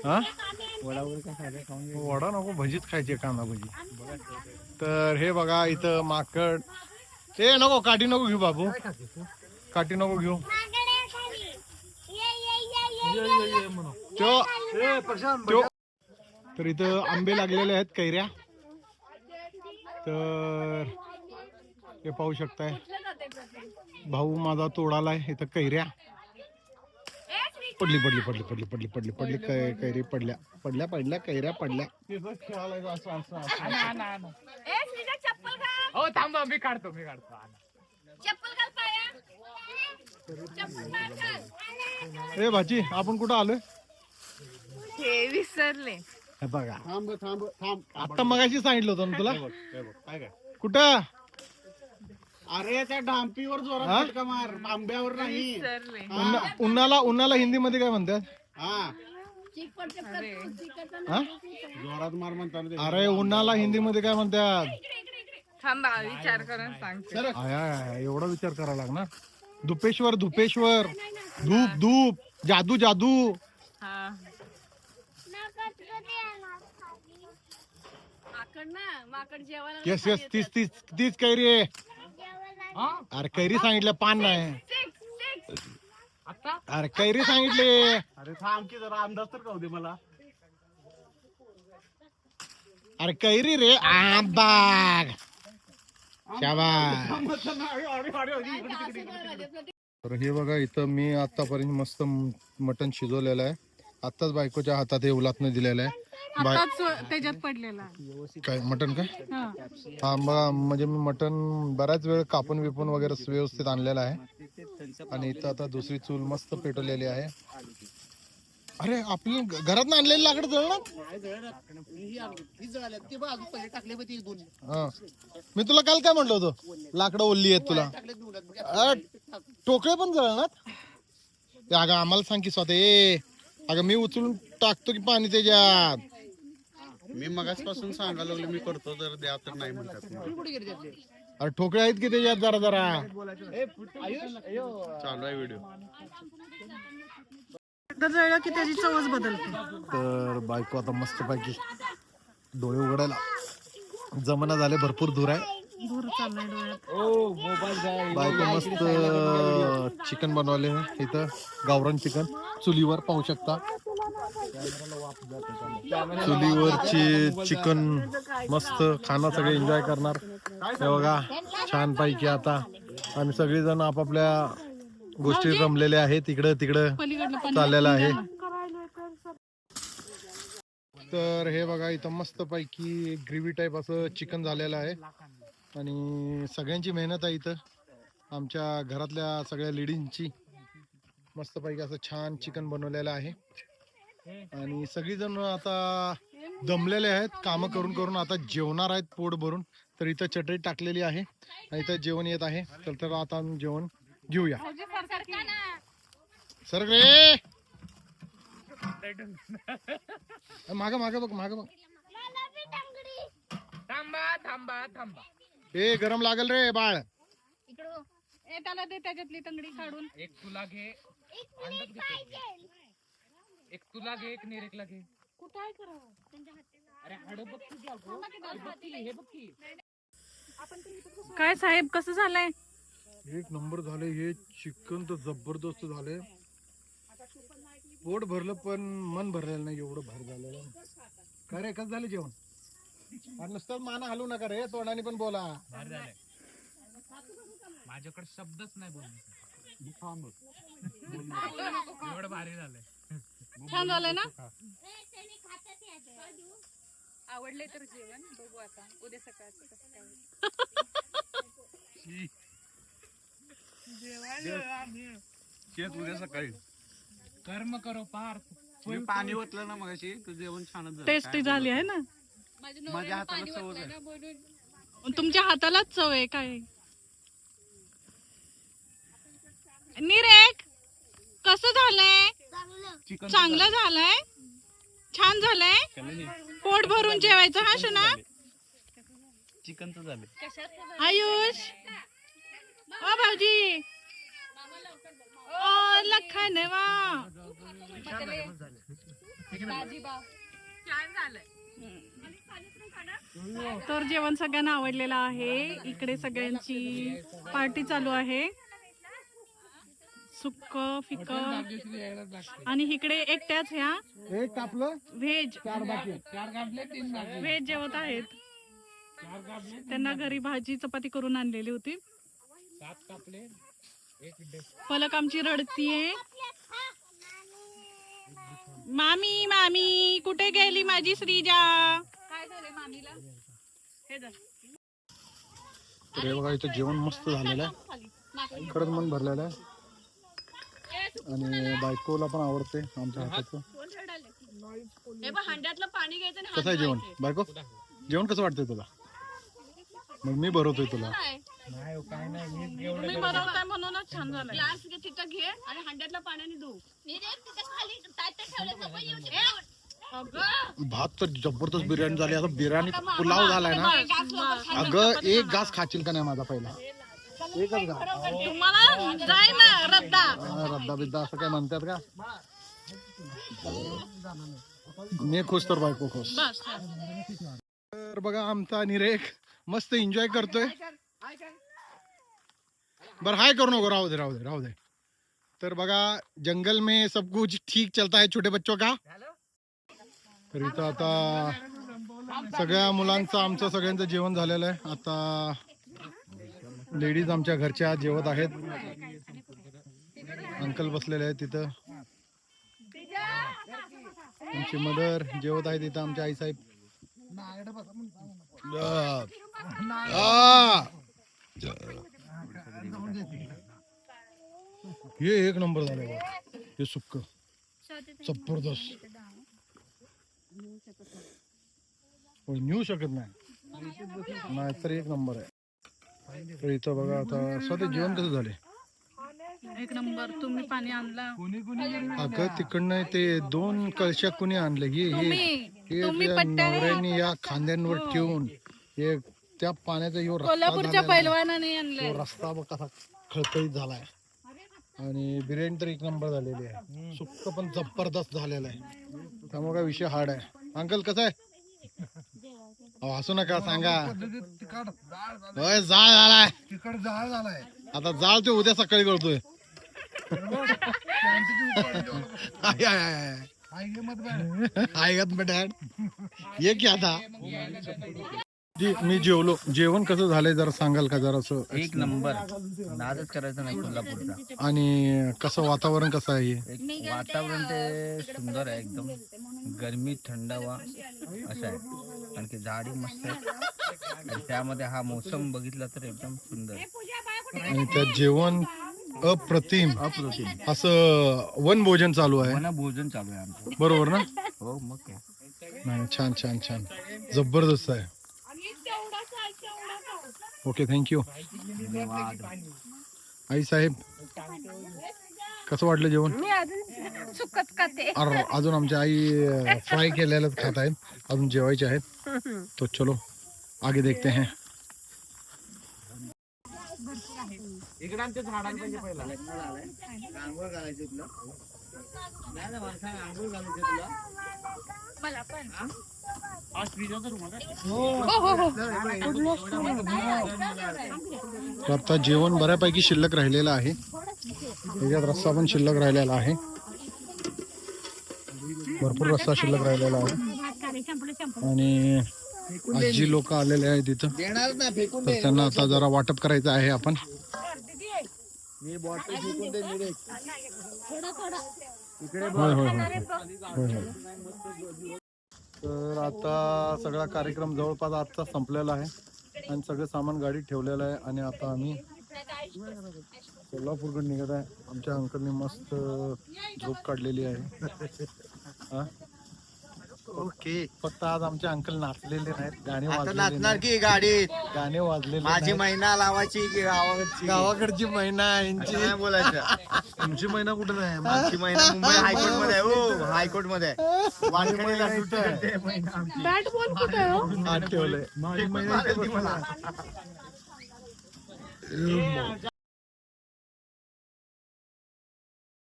हा वडा नको, भजीच खायची, कांदा भजी. तर हे बघा इथं माकड. ते नको, काठी नको घेऊ बाबू, काठी नको घेऊ. तर इथं आंबे लागलेले आहेत, कैऱ्या. तर हे पाहू शकताय, भाऊ माझा तोडालाय इथं कैऱ्या. पडली पडली पडली पडली पडली पडली पडली कैरी पडल्या पडल्या पडल्या कैऱ्या पडल्या. थांबा, मी काढतो. ए भाची, आपण कुठं आलोय? हे विसरले. हे बघा, थांब थांब थांब. आता मगाशी सांगितलं होतं ना तुला. कुठं? अरे त्या डांपीवर जोरात फटका मार, आंब्यावर नाही. विसरले. उन्हाला हिंदी मध्ये काय म्हणतात? हा हा? जोरात मार म्हणतात. अरे उन्हाला हिंदी मध्ये काय म्हणतात? थांबा, विचार करून सांगते. आया, एवढा विचार करायला लागणार. धुपेश्वर, धुपेश्वर, धूप धूप, जादू जादू. हा, येस येस, तीच तीच तीच कैरी आहे. अरे कैरी सांगितलं, पान नाही. अरे कैरी सांगितले. अरे थांब की जरा, अंदाज तर कळू दे मला. अरे कैरी रे, आंबाग. शाबास. तर हे बघा, इथं मी आतापर्यंत मस्त मटण शिजवलेलं आहे. आताच बायकोच्या हातात हे उलातनं दिलेलं आहे. त्याच्यात पडलेला काय मटण काय? हा म्हणजे मी मटण बऱ्याच वेळ कापून विपून वगैरे व्यवस्थित आणलेलं आहे. आणि इथं आता दुसरी चूल मस्त पेटवलेली आहे. अरे आपली घरात आणलेली लाकड जळणार. मी तुला काल काय म्हटलं होतं, लाकडं ओल्ली आहेत तुला. टोकळे पण जळणार. अगं आम्हाला सांग की स्वतः. अगं मी उचलून टाकतो की पाणी त्याच्यात. मी मगाचपासून सांगायला लागलो मी करतो, तर द्या तर नाही म्हणतात. अरे ठोकळे आहेत की त्याच्यात जरा जरा. चालू आहे व्हिडिओ. जळलं की त्याची चवच बदलते. तर बायको आता मस्त पैकी डोळे उघडायला जमाना झाले, भरपूर दूर आहे. बायको मस्त चिकन बनवले इथं, गावरान चिकन चुलीवर पाहू शकता. चुलीवरची चिकन मस्त खाणं, सगळे एन्जॉय करणार. हे बघा छान पैकी आता आम्ही सगळेजण आपापल्या गोष्टी रमलेले आहेत. इकडं तिकडं चाललेलं आहे. तर हे बघा इथं मस्त पैकी ग्रेव्ही टाईप असं चिकन झालेलं आहे. आणि सगळ्यांची मेहनत आहे इथं, आमच्या घरातल्या सगळ्या लेडीजची. मस्त पैकी असं छान चिकन बनवलेलं आहे. आणि सगळीजण आता दमलेले आहेत काम करून करून, आता जेवणार आहेत पोट भरून. तर इथं चटई टाकलेली आहे आणि इथं जेवण येत आहे. तर आता आम्ही जेवण घेऊया. सर रे, माग माग बघ, माग बघ. थांबा. ए गरम लागल रे बाळ. त्याला दे त्याच्यातली तंगडी काढून. एक तुला घे, एक तुला घे, एक निरेकला घे. कुठे करावं? अरे हाड बघ की, हे बघ की. काय साहेब, कसं झालंय? एक नंबर झाले हे चिकन, तर जबरदस्त झाले. पोट भरलं पण मन भरलेलं नाही, एवढं भार झालेलं. काय रे, कसं झालं जेवण? नुसतं मान हलवू नका रे, तोंडाने पण बोला. माझ्याकडे शब्दच नाही बोलण्यासाठी. एवढं भारी झालंय. छान झालंय ना? आवडले तर जेवण बघू आता उद्या सकाळचं कसं काय. उद्या सकाळी कर्म करो पार. पाणी ओतलं ना मगाशी, तर जेवण छानच झालं. टेस्टी झाली आहे ना? माझ्या हाताला चव आहे. तुमच्या हातालाच चव आहे काय? निरेक, कसं झालंय? चांगलं झालंय, छान झालंय. पोट भरून जेवायचं हा शुना. चिकनचं झालं. आयुष, ओ भाऊजी, ओ ओ लखनवा. तर जेवण सगळ्यांना आवडलेलं आहे. इकडे सगळ्यांची पार्टी चालू आहे. सुक्क फिक आणि इकडे एकट्याच ह्या एक आपलं व्हेज चार गाबले 3 गाबले व्हेज जेवत आहेत. 4 गाबले त्यांना घरी भाजी चपाती करून आणलेली होती. 7 कापले 1 डे पलक आमची रडतीये. मामी मामी कुठे गेली माझी श्रीजा. काय झाले मामीला. हे धर. तर हे बघा इथं जेवण मस्त झालेलं आहे. खरंच मन भरलेलं आहे आणि बायकोला पण आवडते आमच्या हाताचं. हांड्यातलं पाणी घ्यायचं. कसं आहे जेवण बायको? जेवण कसं वाटतंय तुला? मग मी भरवतोय तुला. नाही हो, काय नाही मी एवढं तुम्ही बनवताय म्हणूनच छान झालं. ग्लास तिथं घे आणि हांड्यातल्या पाण्याने धुव. भात तर जबरदस्त बिर्याणी झाली. आता बिर्याणी पुलाव झालाय ना. अगं एक घास खाशील का नाही माझा पहिला? एकच घास. तुम्हाला जाय ना रद्दा. रद्दा बिद्दा असं काय म्हणतात का? मी खुश तर बायको खुश. बस तर बघा आमचा निरेख मस्त एन्जॉय करतोय. बर हाय करू नको, राहू दे राहू दे राहू दे. तर बघा जंगल में सब कुछ ठीक चलता है छोटे बच्चों का. तर इथं आता सगळ्या मुलांचं आमचं सगळ्यांचं जेवण झालेलं आहे. आता लेडीज आमच्या घरच्या जेवत आहेत. अंकल बसलेले आहेत तिथं. आमची मदर जेवत आहे तिथं. आमच्या आई साहेब हे एक नंबर झालं बघ. हे सुक्क जबरदस्त. नेऊ शकत नाही तर एक नंबर आहे. तर इथं बघा आता स्वतः जेवण कसं झाले. एक नंबर. तुम्ही पाणी आणला. अगं तिकडनं ते 2 कळशा कुणी आणले. हे तुम्ही पट्ट्या नवऱ्यांनी या खांद्यांवर ठेवून हे त्या पाण्याचा यो रस्ता कोल्हापूरच्या झालेला आहे. पैलवानाने आणले. तो रस्ता बघ कसा खळखळीत झालाय. आणि बिर्याणी तर एक नंबर झालेली आहे. सुक्क पण जबरदस्त झालेलं आहे. त्यामुळे काय विषय हार्ड आहे. अंकल कसं आहे? अहो हसू नका सांगा. होय जाळ झालाय. आता जाळ ते उद्या सकाळी कळतोय. ये की आता मी जेवलो. जेवण कसं झालंय जरा सांगाल का जरासं? एक नंबर. नादच करायचं नाही कोल्हापूरचा. आणि कसं वातावरण कसं आहे? एक वातावरण ते सुंदर आहे एकदम. गरमी थंडावा असं आहे. आणखी झाडी मस्त आहे आणि त्यामध्ये हा मोसम बघितला तर एकदम सुंदर. आणि त्यात जेवण अप्रतिम अप्रतिम असं वनभोजन चालू आहे. वना भोजन चालू आहे आमचं. बरोबर ना? हो मग काय. नाही छान छान छान जबरदस्त आहे. Okay thank you. धन्यवाद. आई साहेब कसं वाटलं जेवण? सुकच खाते. अरे अजून आमच्या आई फ्राय केलेलंच खात आहेत. अजून जेवायचे आहेत. तो चलो आगे देखते हैं. इकडं ते झाडाला पाहिजे पहिला आंघोळ घालायची तुला. नाही ना माणसाने आंघोळ घालायची तुला. मला पण. आज फ्रीजचा रूम आहे. तर आता जेवण बऱ्यापैकी शिल्लक राहिलेलं आहे. त्याच्यात रस्सा पण शिल्लक राहिलेला आहे. भरपूर रस्सा शिल्लक राहिलेला आहे. आणि आजी लोक आलेले आहेत तिथं. देणार ना फेकून तर त्यांना आता जरा वाटप करायचं आहे आपण. मी बॉटल फेकून दे निरेख. होय होय होय होय होय. तर आता सगळा कार्यक्रम जवळपास आजचा संपलेला आहे आणि सगळं सामान गाडीत ठेवलेलं आहे. आणि आता आम्ही कोल्हापूरकडे निघत आहे. आमच्या अंकलने मस्त झोप काढलेली आहे. हा ओके. फक्त आज आमचे अंकल नाचलेले नाहीत. गाणे वाजलेले नाचणार नाहीत. की गाडीत. गाणे वाजलेले माझी नाहीत. महिना लावायची की गावाकडची. गावाकडची महिना यांची नाही बोलायचं. तुमची महिना कुठे नाही. माझी महिना मुंबई हायकोर्ट मध्ये आहे. हो हायकोर्ट मध्ये आहे. वानखेडेला सुट्टी आहे. बॅट बॉल कुठे आहे हो? आठ ठेवलंय. माझी महिना मला